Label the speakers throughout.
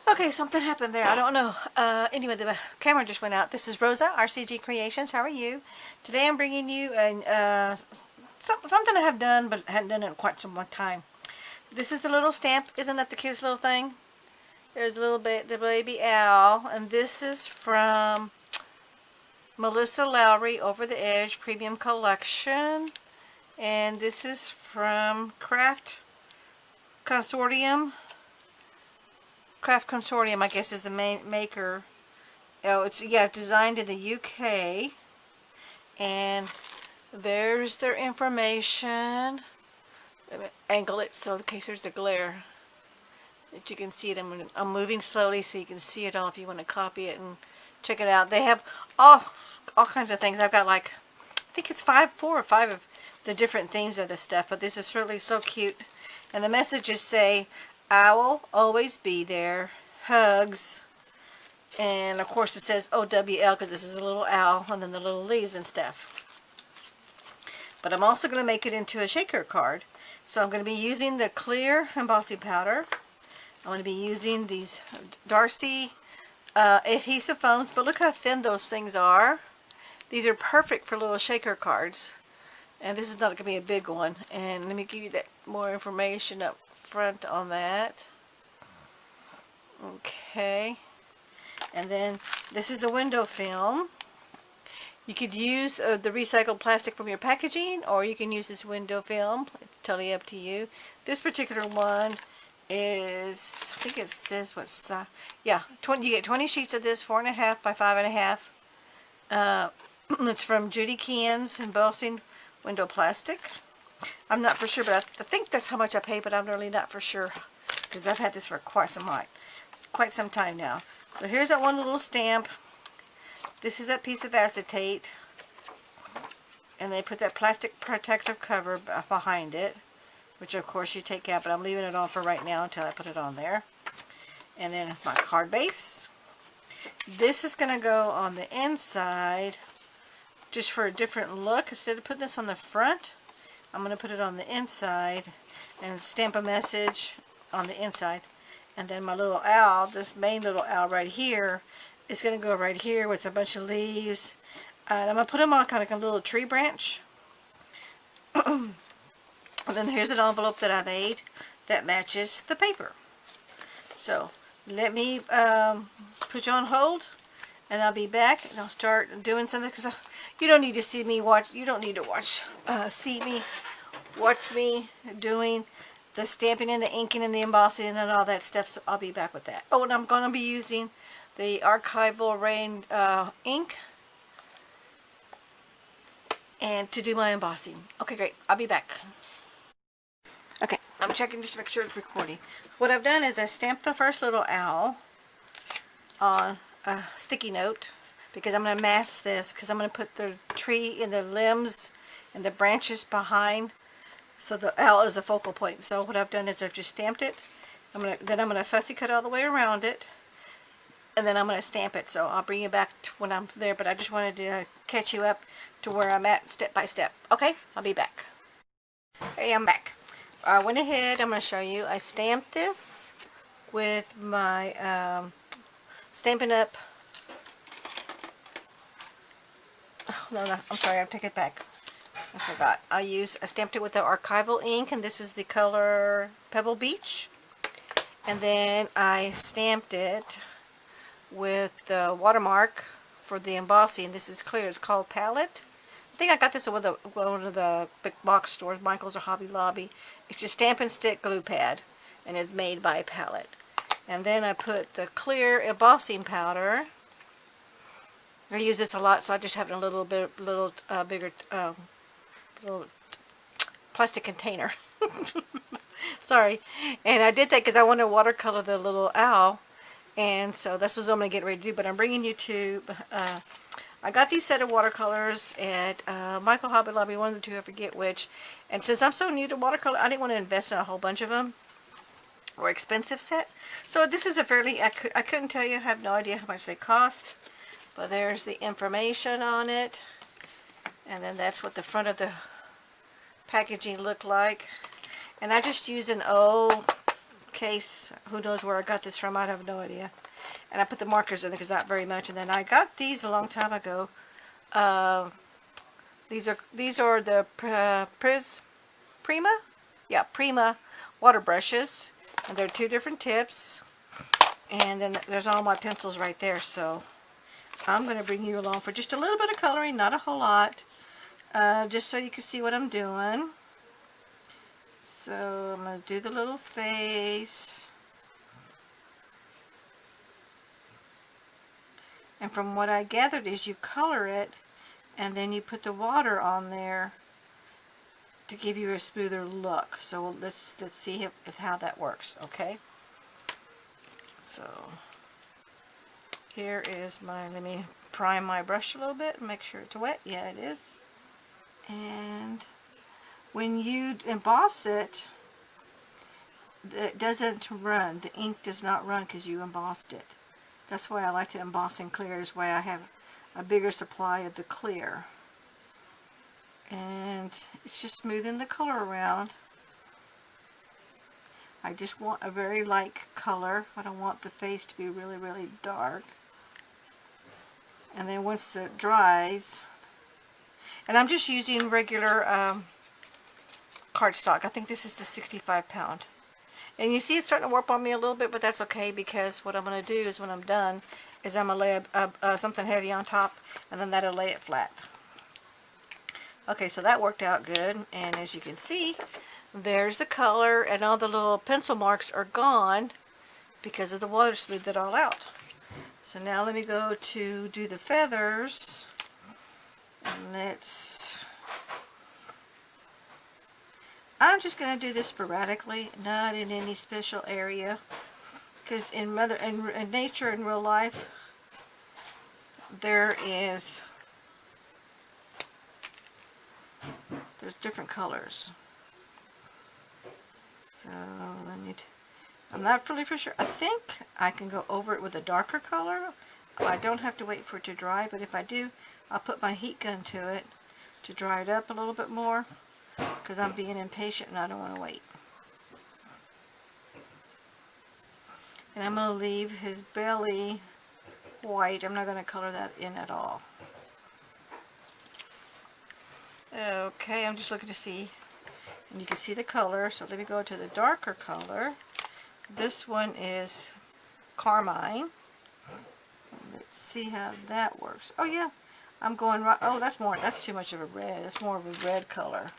Speaker 1: Okay, something happened there. I don't know. Anyway, the camera just went out. This is Rosa, RCG Creations. How are you? Today I'm bringing you something I have done, but hadn't done it in quite some time. This is the little stamp. Isn't that the cutest little thing? There's a little bit, the baby owl. And this is from Melissa Lowry, Over the Edge Premium Collection. And this is from Craft Consortium, I guess, is the main maker. Oh, it's, yeah, designed in the UK. And there's their information. Let me angle it so in case there's a glare that you can see it. I'm moving slowly so you can see it all if you want to copy it and check it out. They have all kinds of things. I've got like, I think it's 4 or 5 of the different themes of this stuff, but this is really so cute. And the messages say, "Owl, always be there. Hugs." And of course it says OWL because this is a little owl, and then the little leaves and stuff. But I'm also going to make it into a shaker card. So I'm going to be using the clear embossing powder. I'm going to be using these Darcy adhesive foams, but look how thin those things are. These are perfect for little shaker cards. And this is not going to be a big one. And let me give you that more information up front on that. Okay. And then this is the window film. You could use the recycled plastic from your packaging, or you can use this window film. It's totally up to you. This particular one is, I think it says what size. Yeah, you get 20 sheets of this, 4.5 by 5.5. It's from Judy Kean's Embossing Window Plastic. I'm not for sure, but I think that's how much I paid, but I'm really not for sure because I've had this for quite some time now. So here's that one little stamp. This is that piece of acetate, and they put that plastic protective cover behind it, which of course you take out, but I'm leaving it on for right now until I put it on there. And then my card base. This is going to go on the inside just for a different look. Instead of putting this on the front, I'm going to put it on the inside and stamp a message on the inside. And then my little owl, this main little owl right here, is going to go right here with a bunch of leaves. And I'm going to put them on kind of like a little tree branch. And then here's an envelope that I made that matches the paper. So let me put you on hold, and I'll be back, and I'll start doing something, because you don't need to see me watch. You don't need to watch watch me doing the stamping and the inking and the embossing and all that stuff. So I'll be back with that. Oh, and I'm going to be using the Archival Rain ink and to do my embossing. Okay, great. I'll be back. Okay, I'm checking just to make sure it's recording. What I've done is I stamped the first little owl on a sticky note, because I'm going to mask this, because I'm going to put the tree and the limbs and the branches behind, so the owl is the focal point. So what I've done is I've just stamped it. Then I'm going to fussy cut all the way around it, and then I'm going to stamp it. So I'll bring you back to when I'm there, but I just wanted to catch you up to where I'm at step by step. Okay, I'll be back. Hey, I'm back. I went ahead, I'm going to show you. I stamped this with my Stampin' Up. Oh, no, I'm sorry, I'll take it back. I forgot. I stamped it with the Archival ink, and this is the color Pebble Beach. And then I stamped it with the watermark for the embossing. This is clear. It's called Palette. I think I got this at one of the big box stores, Michael's or Hobby Lobby. It's just stamp and stick glue pad, and it's made by Palette. And then I put the clear embossing powder. I use this a lot, so I just have it in a little bigger little plastic container. Sorry. And I did that because I want to watercolor the little owl, and so this is what I'm going to get ready to do. But I'm bringing you to I got these set of watercolors at Michael Hobby Lobby, one of the two, I forget which. And since I'm so new to watercolor, I didn't want to invest in a whole bunch of them, or expensive set. So this is a fairly, I couldn't tell you, I have no idea how much they cost. But there's the information on it. And then that's what the front of the packaging looked like. And I just used an old case. Who knows where I got this from? I have no idea. And I put the markers in because not very much. And then I got these a long time ago. These are the Prima? Yeah, Prima water brushes. And they're 2 different tips. And then there's all my pencils right there. So I'm going to bring you along for just a little bit of coloring, not a whole lot. Just so you can see what I'm doing. So I'm going to do the little face. And from what I gathered is you color it and then you put the water on there to give you a smoother look. So let's see if how that works, okay? So here is my, let me prime my brush a little bit and make sure it's wet. Yeah, it is. And when you emboss it, it doesn't run. The ink does not run because you embossed it. That's why I like to emboss in clear. Is why I have a bigger supply of the clear. And it's just smoothing the color around. I just want a very light color. I don't want the face to be really, really dark. And then once it dries, and I'm just using regular cardstock. I think this is the 65 pound. And you see it's starting to warp on me a little bit, but that's okay because what I'm going to do is when I'm done is I'm going to lay something heavy on top and then that'll lay it flat. Okay, so that worked out good. And as you can see, there's the color and all the little pencil marks are gone because of the water smoothed it all out. So now let me go to do the feathers. And I'm just going to do this sporadically, not in any special area, because in nature, in real life, there's different colors. So I'm not really for sure. I think I can go over it with a darker color. I don't have to wait for it to dry, but if I do, I'll put my heat gun to it to dry it up a little bit more, because I'm being impatient and I don't want to wait. And I'm going to leave his belly white. I'm not going to color that in at all. Okay, I'm just looking to see. And you can see the color. So let me go to the darker color. This one is carmine. Let's see how that works. Oh yeah, I'm going right. Oh, that's too much of a red. That's more of a red color.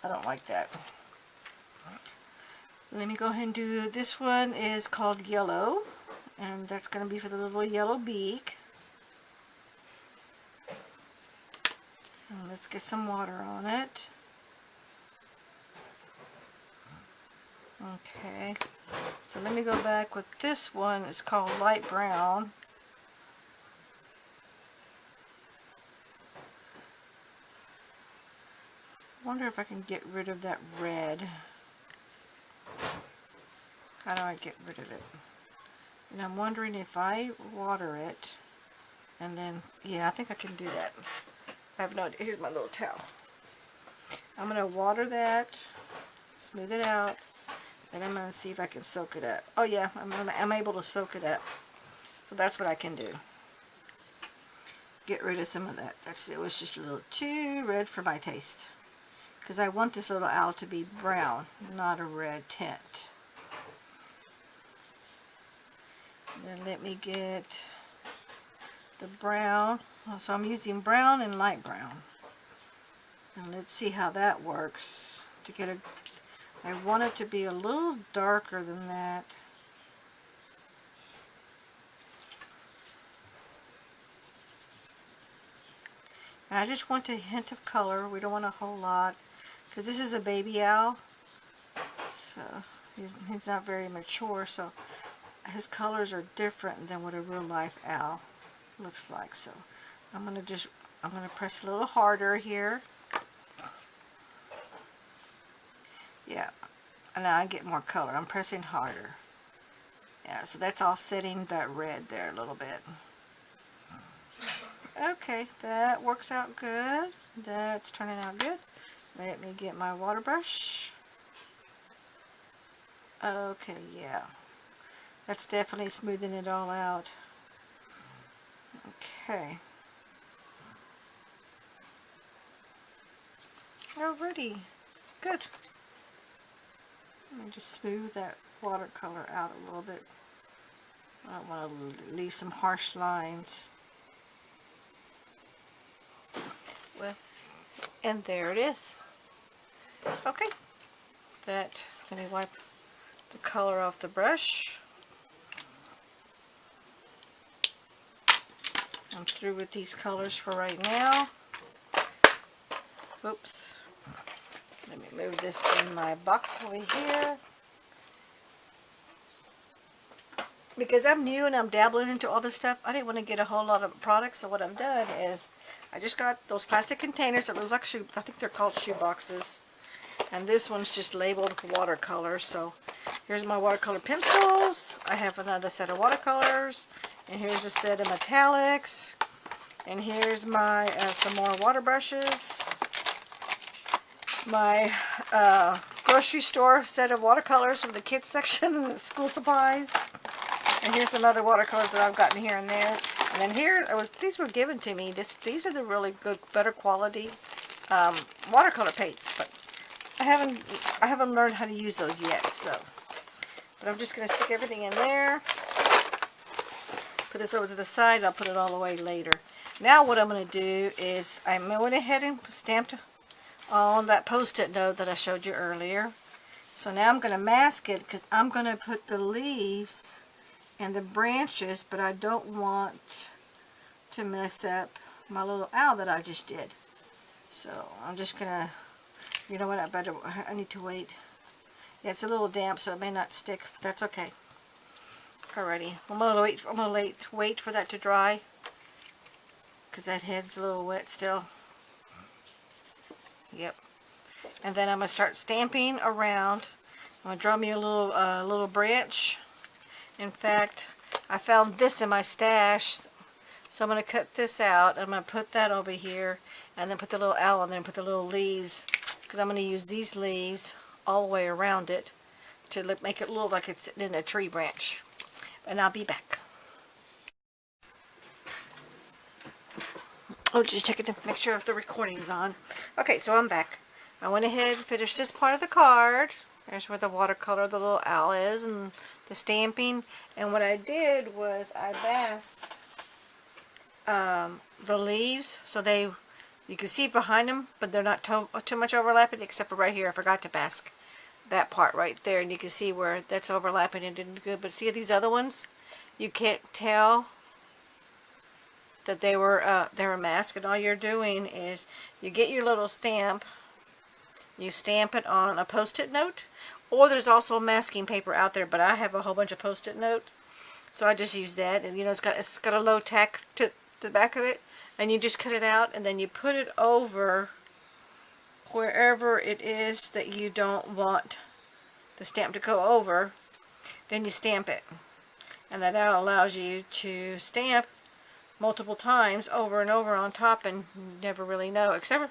Speaker 1: I don't like that. Let me go ahead and do, this one is called yellow, and that's going to be for the little yellow beak. And let's get some water on it. Okay, so let me go back with this one. It's called light brown. I wonder if I can get rid of that red. How do I get rid of it? And I'm wondering if I water it, and then, yeah, I think I can do that. I have no idea. Here's my little towel. I'm going to water that, smooth it out, and I'm going to see if I can soak it up. Oh yeah, I'm able to soak it up. So that's what I can do. Get rid of some of that. It was just a little too red for my taste. Because I want this little owl to be brown, not a red tint. Then let me get the brown. So I'm using brown and light brown. And let's see how that works. I want it to be a little darker than that. And I just want a hint of color. We don't want a whole lot. Because this is a baby owl. So he's not very mature. So his colors are different than what a real life owl looks like. So I'm going to press a little harder here. Yeah. And now I get more color. I'm pressing harder. Yeah, so that's offsetting that red there a little bit. Okay, that works out good. That's turning out good. Let me get my water brush. Okay, yeah. That's definitely smoothing it all out. Okay. Alrighty. Good. Let me just smooth that watercolor out a little bit. I don't want to leave some harsh lines. Well, and there it is. Okay. Let me wipe the color off the brush. I'm through with these colors for right now. Oops. Let me move this in my box over here. Because I'm new and I'm dabbling into all this stuff, I didn't want to get a whole lot of products. So what I've done is I just got those plastic containers that look like shoe, I think they're called shoe boxes. And this one's just labeled watercolor. So here's my watercolor pencils. I have another set of watercolors. And here's a set of metallics. And here's my some more water brushes. My grocery store set of watercolors from the kids section and the school supplies. And here's some other watercolors that I've gotten here and there. And then here, these were given to me. These are the really good, better quality watercolor paints. But I haven't learned how to use those yet. So, but I'm just going to stick everything in there. Put this over to the side. I'll put it all away later. Now what I'm going to do is I went ahead and stamped on that post-it note that I showed you earlier. So now I'm going to mask it because I'm going to put the leaves and the branches, but I don't want to mess up my little owl that I just did. So I'm just going to, you know what, I need to wait. Yeah, it's a little damp, so it may not stick, but that's okay. Alrighty, I'm going to wait for that to dry because that head's a little wet still. Yep. And then I'm going to start stamping around. I'm going to draw me a little branch. In fact, I found this in my stash, so I'm going to cut this out. I'm going to put that over here, and then put the little owl on there and put the little leaves, because I'm going to use these leaves all the way around it to make it look like it's sitting in a tree branch. And I'll be back. Oh, just checking to make sure if the recording's on. Okay, so I'm back. I went ahead and finished this part of the card. There's where the watercolor, the little owl is, and the stamping. And what I did was I masked the leaves so you can see behind them, but they're not too much overlapping, except for right here. I forgot to mask that part right there, and you can see where that's overlapping and didn't good. But see these other ones? You can't tell that they were masked, and all you're doing is you get your little stamp, you stamp it on a post-it note, or there's also masking paper out there, but I have a whole bunch of post-it notes, so I just use that. And you know, it's got a low tack to the back of it, and you just cut it out, and then you put it over wherever it is that you don't want the stamp to go over. Then you stamp it, and that allows you to stamp multiple times over and over on top, and you never really know, except for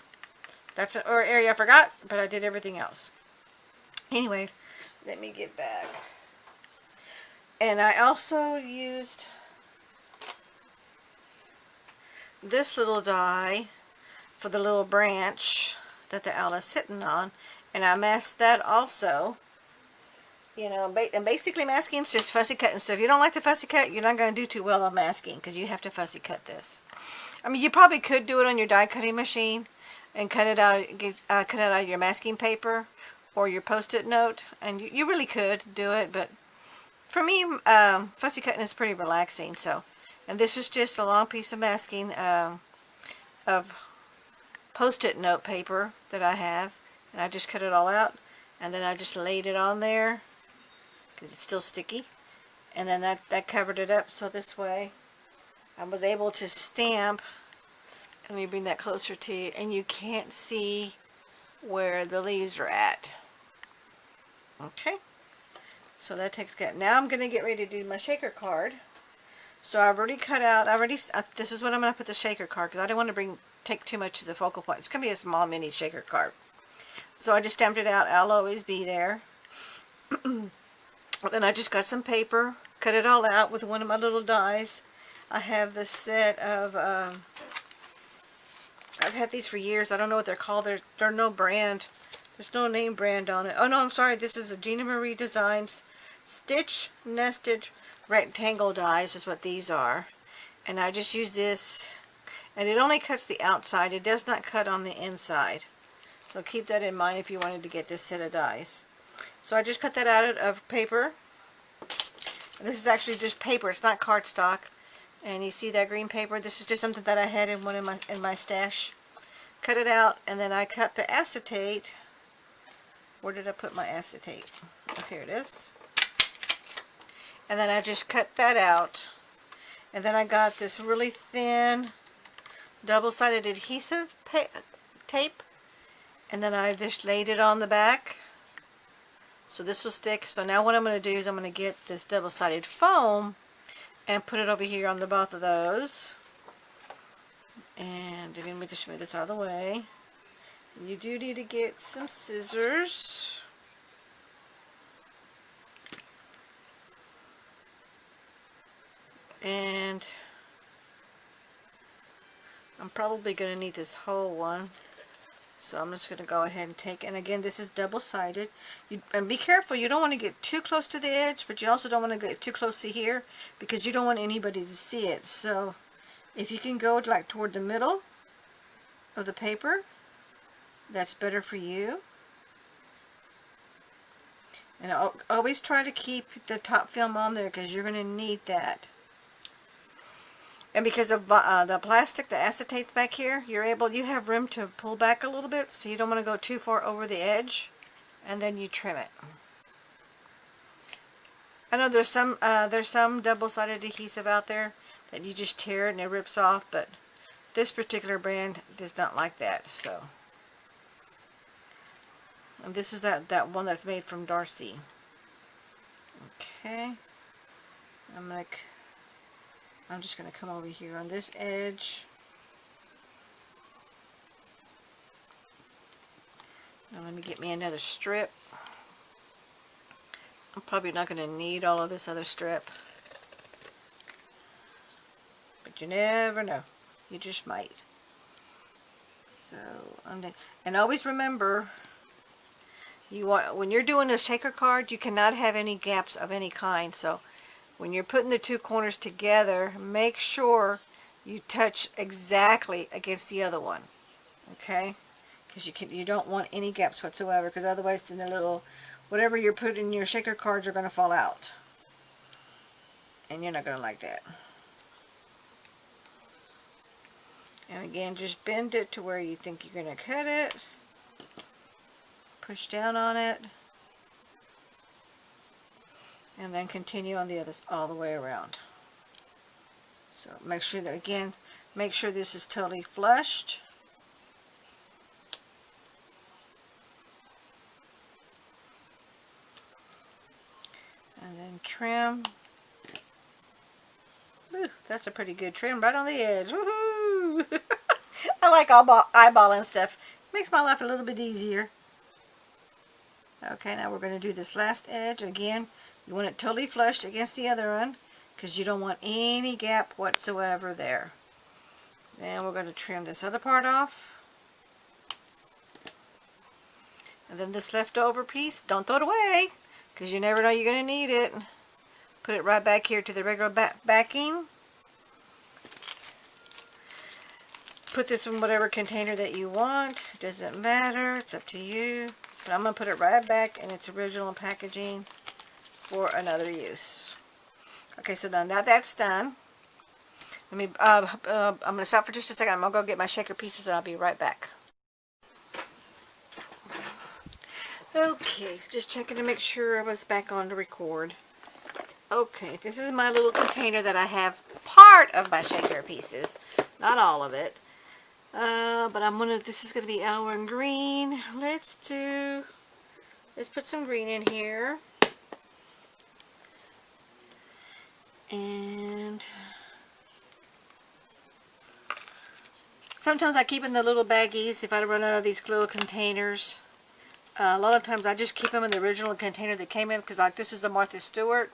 Speaker 1: that's an area I forgot, but I did everything else. Anyway, let me get back. And I also used this little die for the little branch that the owl is sitting on, and I masked that also. You know, and basically masking is just fussy cutting. So if you don't like the fussy cut, you're not going to do too well on masking, because you have to fussy cut this. I mean, you probably could do it on your die cutting machine and cut it out of your masking paper or your post-it note, and you really could do it. But for me, fussy cutting is pretty relaxing. So, and this was just a long piece of masking of post-it note paper that I have, and I just cut it all out, and then I just laid it on there because it's still sticky, and then that covered it up. So this way I was able to stamp. Let me bring that closer to you, and you can't see where the leaves are at. Okay, so that takes good. Now I'm going to get ready to do my shaker card. So I've already cut out, this is what I'm going to put the shaker card, because I don't want to take too much to the focal point. It's going to be a small mini shaker card. So I just stamped it out, I'll always be there. Then I just got some paper, cut it all out with one of my little dies. I have this set of, I've had these for years. I don't know what they're called. They're no brand. There's no name brand on it. Oh no, I'm sorry. This is a Gina Marie Designs Stitch Nested Rectangle dies is what these are. And I just use this, and it only cuts the outside. It does not cut on the inside. So keep that in mind if you wanted to get this set of dies. So I just cut that out of paper. This is actually just paper. It's not cardstock. And you see that green paper? This is just something that I had in one in my stash. Cut it out, and then I cut the acetate. Where did I put my acetate? Oh, here it is. And then I just cut that out. And then I got this really thin double-sided adhesive tape. And then I just laid it on the back. So this will stick. So now what I'm going to do is I'm going to get this double-sided foam and put it over here on the both of those. And let me just move this out of the way. You do need to get some scissors. And I'm probably going to need this whole one. So I'm just going to go ahead and take, and again, this is double-sided. And be careful, you don't want to get too close to the edge, but you also don't want to get too close to here, because you don't want anybody to see it. So if you can go like toward the middle of the paper, that's better for you. And always try to keep the top film on there, because you're going to need that. And because of the plastic, the acetate's back here, you have room to pull back a little bit, so you don't want to go too far over the edge, and then you trim it. I know there's some double-sided adhesive out there that you just tear it and it rips off, but this particular brand does not like that. So, and this is that one that's made from Darcy. Okay, I'm just going to come over here on this edge. Now let me get me another strip. I'm probably not going to need all of this other strip. But you never know. You just might. So, and always remember, when you're doing a shaker card, you cannot have any gaps of any kind. So when you're putting the two corners together, make sure you touch exactly against the other one, okay? Because you don't want any gaps whatsoever, because otherwise then the little, whatever you're putting in your shaker cards are going to fall out. And you're not going to like that. And again, just bend it to where you think you're going to cut it. Push down on it. And then continue on the others all the way around. So make sure that, again, make sure this is totally flushed. And then trim. Ooh, that's a pretty good trim right on the edge. Woohoo! I like eyeballing stuff. Makes my life a little bit easier. Okay, now we're going to do this last edge. Again, you want it totally flushed against the other one, because you don't want any gap whatsoever there. Then we're going to trim this other part off. And then this leftover piece, don't throw it away, because you never know you're going to need it. Put it right back here to the regular backing. Put this in whatever container that you want. It doesn't matter. It's up to you. But I'm going to put it right back in its original packaging for another use. Okay, so now that's done. Let me. I'm going to stop for just a second. I'm going to go get my shaker pieces and I'll be right back. Okay, just checking to make sure I was back on to record. Okay, this is my little container that I have part of my shaker pieces, not all of it. But this is gonna be owl and green. Let's put some green in here. And sometimes I keep in the little baggies if I run out of these little containers. A lot of times I just keep them in the original container they came in, because like this is the Martha Stewart.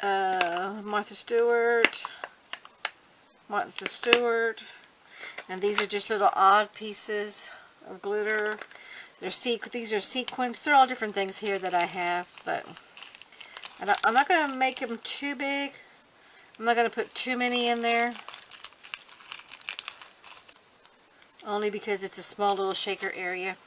Speaker 1: Martha Stewart. And these are just little odd pieces of glitter. These are sequins. They're all different things here that I have, but I'm not going to make them too big. I'm not going to put too many in there. Only because it's a small little shaker area.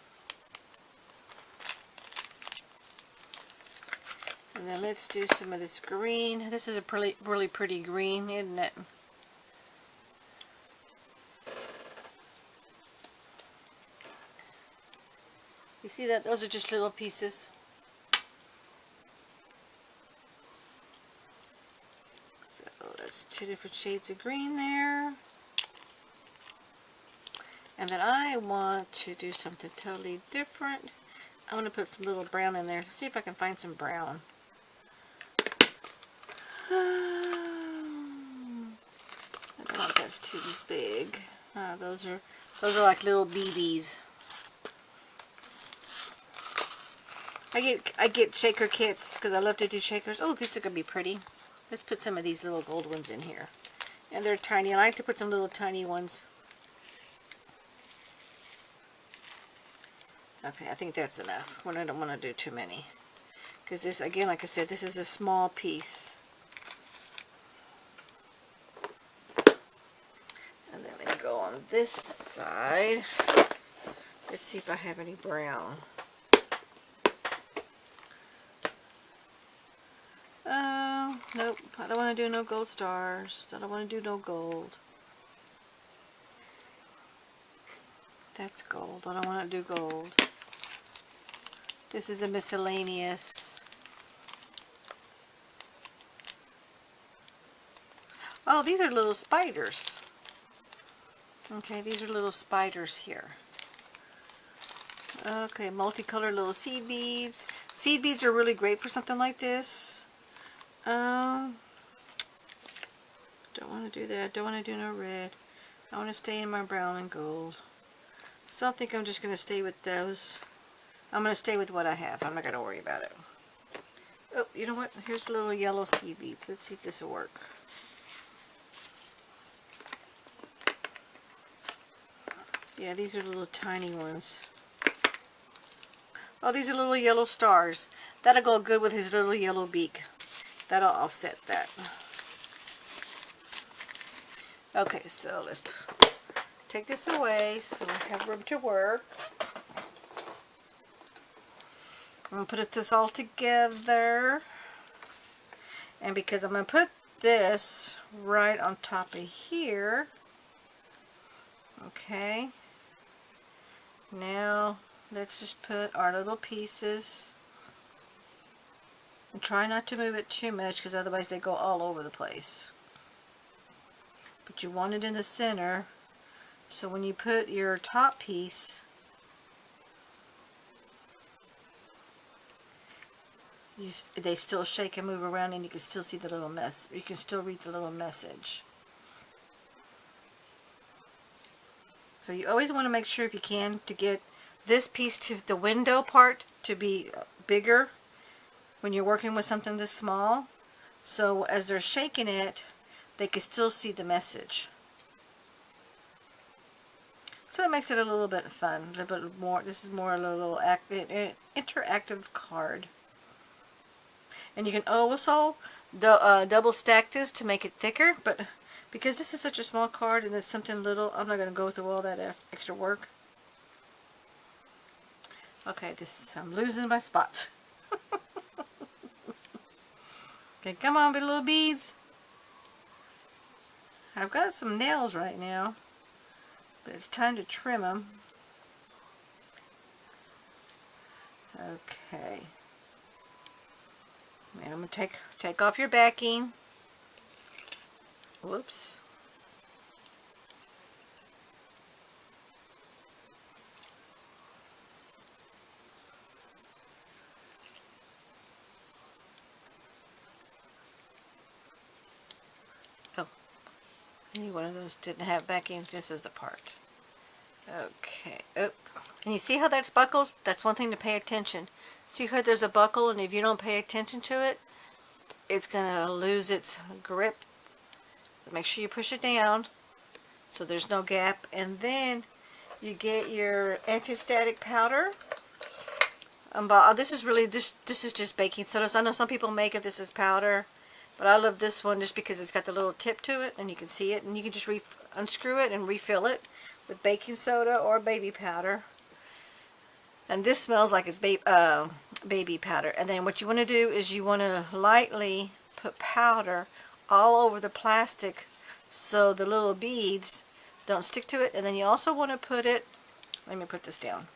Speaker 1: And then let's do some of this green. This is a really pretty green, isn't it? You see that? Those are just little pieces. So that's 2 different shades of green there. And then I want to do something totally different. I want to put some little brown in there. Let's see if I can find some brown. I don't want that's too big. Those are like little BBs. I get shaker kits because I love to do shakers. Oh, these are gonna be pretty. Let's put some of these little gold ones in here, and they're tiny. I like to put some little tiny ones. Okay, I think that's enough. I don't want to do too many because this, again, like I said, this is a small piece. And then let me go on this side. Let's see if I have any brown. Nope, I don't want to do no gold stars. I don't want to do no gold. That's gold. I don't want to do gold. This is a miscellaneous. Oh, these are little spiders. Okay, these are little spiders here. Okay, multicolored little seed beads. Seed beads are really great for something like this. Don't want to do that. Don't want to do no red. I want to stay in my brown and gold. So I think I'm just going to stay with those. I'm going to stay with what I have. I'm not going to worry about it. Oh, you know what? Here's little yellow seed beads. Let's see if this will work. Yeah, these are little tiny ones. Oh, these are little yellow stars. That'll go good with his little yellow beak. That'll offset that. Okay, so let's take this away so I have room to work. I'm going to put this all together. And because I'm going to put this right on top of here. Okay. Now, let's just put our little pieces. And try not to move it too much because otherwise they go all over the place. But you want it in the center. So when you put your top piece, they still shake and move around and you can still see the little mess. You can still read the little message. So you always want to make sure, if you can, to get this piece to the window part to be bigger when you're working with something this small. So as they're shaking it, they can still see the message. So it makes it a little bit fun, a little bit more. This is more a little interactive card. And you can also double stack this to make it thicker, but because this is such a small card and it's something little, I'm not going to go through all that extra work. Okay, I'm losing my spots. Okay, come on, little beads. I've got some nails right now, but it's time to trim them. Okay. Now I'm going to take off your backing. Whoops. Oh, I knew one of those didn't have backing. This is the part. Okay. Oh. And you see how that's buckled? That's one thing to pay attention. See how there's a buckle, and if you don't pay attention to it, it's going to lose its grip. So make sure you push it down so there's no gap. And then you get your anti-static powder. This is just baking soda. So I know some people make it this is powder, but I love this one just because it's got the little tip to it and you can see it, and you can just unscrew it and refill it with baking soda or baby powder. And this smells like it's baby powder. And then what you want to do is you want to lightly put powder all over the plastic so the little beads don't stick to it. And then you also want to put it, let me put this down.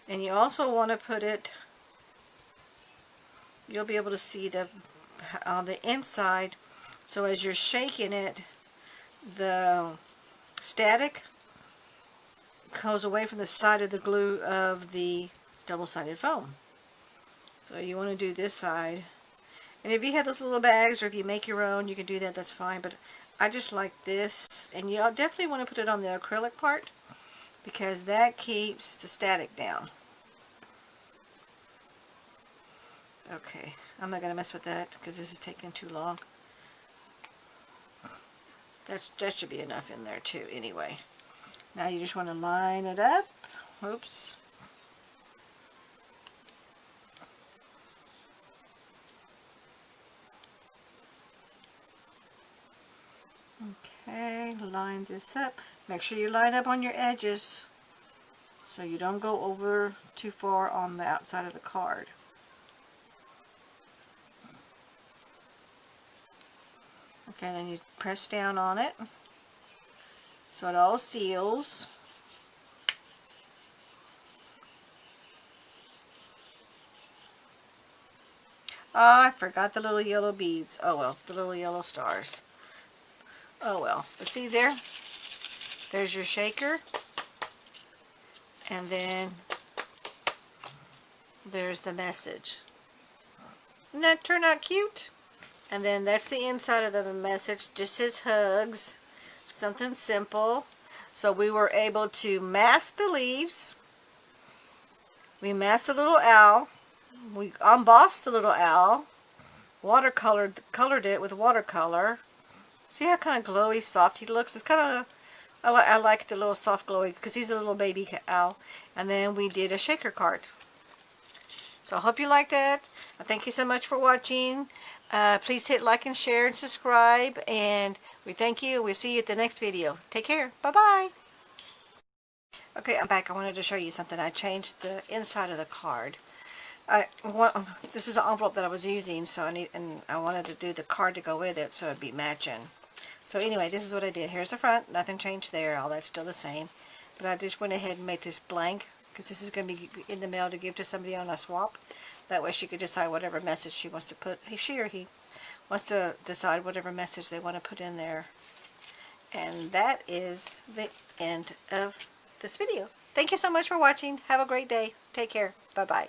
Speaker 1: And you also want to put it, you'll be able to see the inside. So as you're shaking it, the static goes away from the side of the glue of the double-sided foam. So you want to do this side. And if you have those little bags, or if you make your own, you can do that, that's fine. But I just like this. And you definitely want to put it on the acrylic part, because that keeps the static down. Okay, I'm not going to mess with that because this is taking too long. That should be enough in there too anyway. Now you just want to line it up. Oops. Okay, line this up. Make sure you line up on your edges so you don't go over too far on the outside of the card. Okay, then you press down on it so it all seals. Oh, I forgot the little yellow beads. Oh well, the little yellow stars. Oh well. But see there? There's your shaker. And then there's the message. Doesn't that turn out cute? And then that's the inside of the message. Just says hugs. Something simple. So we were able to mask the leaves. We masked the little owl. We embossed the little owl. Colored it with watercolor. See how kind of glowy, soft he looks? It's kind of, I like the little soft glowy because he's a little baby owl. And then we did a shaker card. So I hope you like that. Thank you so much for watching. Please hit like and share and subscribe. And we thank you. We'll see you at the next video. Take care. Bye-bye. Okay, I'm back. I wanted to show you something. I changed the inside of the card. This is an envelope that I was using, so I wanted to do the card to go with it so it'd be matching. So anyway, this is what I did. Here's the front. Nothing changed there. All that's still the same. But I just went ahead and made this blank because this is going to be in the mail to give to somebody on a swap. That way she could decide whatever message she wants to put. She or he wants to decide whatever message they want to put in there. And that is the end of this video. Thank you so much for watching. Have a great day. Take care. Bye-bye.